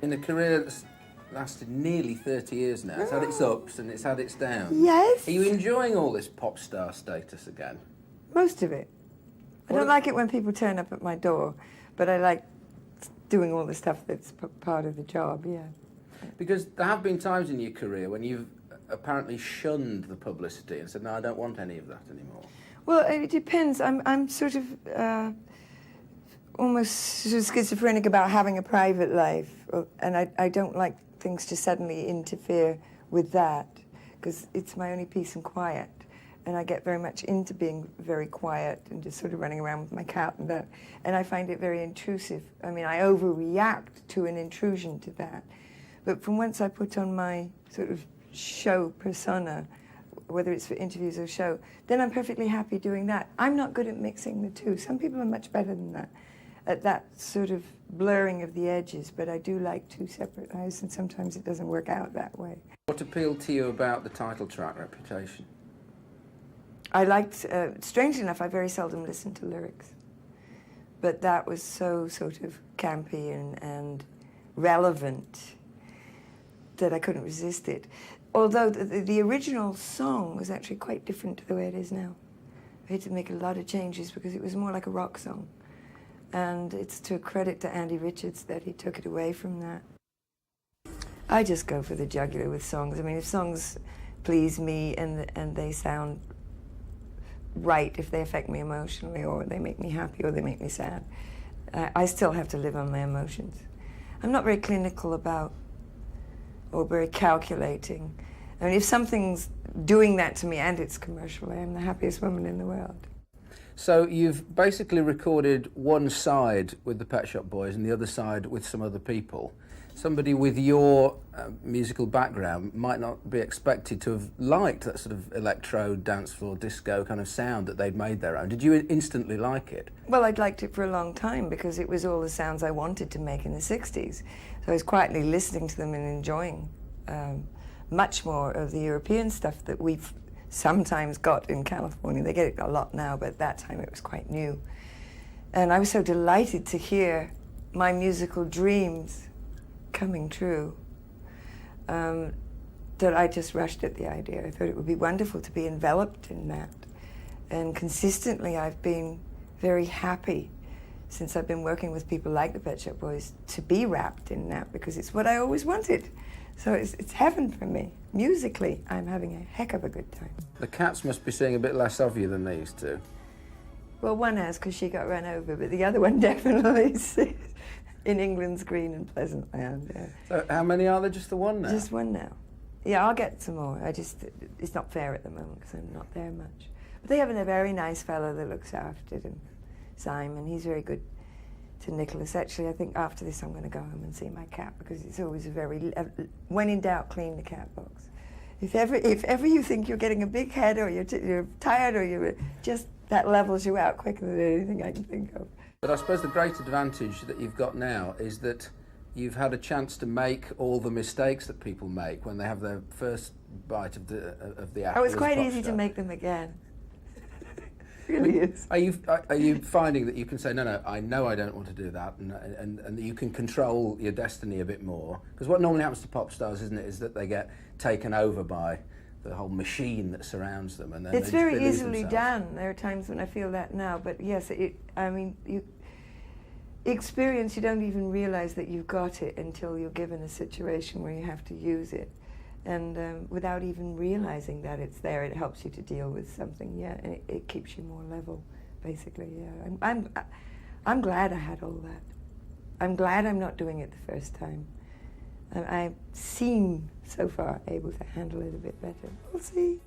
In a career that's lasted nearly 30 years now, it's had its ups and it's had its downs. Yes. Are you enjoying all this pop star status again? Most of it. I don't like it when people turn up at my door, but I like doing all the stuff that's part of the job, yeah. Because there have been times in your career when you've apparently shunned the publicity and said, no, I don't want any of that anymore. Well, it depends. I'm sort of almost sort of schizophrenic about having a private life, and I don't like things to suddenly interfere with that, because it's my only peace and quiet. And I get very much into being very quiet and just sort of running around with my cat and that. And I find it very intrusive. I mean, I overreact to an intrusion to that. But from once I put on my sort of show persona, whether it's for interviews or show, then I'm perfectly happy doing that. I'm not good at mixing the two. Some people are much better than that, at that sort of blurring of the edges, but I do like two separate lives, and sometimes it doesn't work out that way. What appealed to you about the title track, Reputation? I liked, strangely enough, I very seldom listen to lyrics, but that was so sort of campy and relevant that I couldn't resist it. Although the original song was actually quite different to the way it is now. I had to make a lot of changes because it was more like a rock song. And it's to credit to Andy Richards that he took it away from that. I just go for the jugular with songs. I mean, if songs please me and they sound right, if they affect me emotionally, or they make me happy, or they make me sad, I still have to live on my emotions. I'm not very clinical about, or very calculating. I mean, if something's doing that to me and it's commercial, I am the happiest woman in the world. So you've basically recorded one side with the Pet Shop Boys and the other side with some other people. Somebody with your musical background might not be expected to have liked that sort of electro, dance floor, disco kind of sound that they'd made their own. Did you instantly like it? Well, I'd liked it for a long time because it was all the sounds I wanted to make in the 60s. So I was quietly listening to them and enjoying much more of the European stuff that we've sometimes got in California. They get it a lot now, but at that time it was quite new. And I was so delighted to hear my musical dreams coming true that I just rushed at the idea. I thought it would be wonderful to be enveloped in that. And consistently I've been very happy since I've been working with people like the Pet Shop Boys to be wrapped in that, because it's what I always wanted. So it's heaven for me. Musically, I'm having a heck of a good time. The cats must be seeing a bit less of you than they used to. Well, one has, because she got run over, but the other one definitely is in England's green and pleasant land. Yeah. So how many are there? Just the one now? Just one now. Yeah, I'll get some more. It's not fair at the moment because I'm not there much. But they have a very nice fellow that looks after them, Simon. He's very good to Nicholas. Actually, I think after this I'm going to go home and see my cat, because it's always a very, when in doubt, clean the cat box. If ever you think you're getting a big head, or you're tired, or you're just, that levels you out quicker than anything I can think of. But I suppose the great advantage that you've got now is that you've had a chance to make all the mistakes that people make when they have their first bite of the apple. Oh, it's quite easy to make them again. It really is. Are you finding that you can say, no, I know I don't want to do that, and that you can control your destiny a bit more? Because what normally happens to pop stars, isn't it, is that they get taken over by the whole machine that surrounds them, and then it's they very lose easily themselves. done. There are times when I feel that now, but yes, I mean, you experience, you don't even realize that you've got it until you're given a situation where you have to use it. And without even realizing that it's there, it helps you to deal with something, yeah, and it keeps you more level, basically, yeah. I'm glad I had all that. I'm glad I'm not doing it the first time. I seem, so far, able to handle it a bit better. We'll see.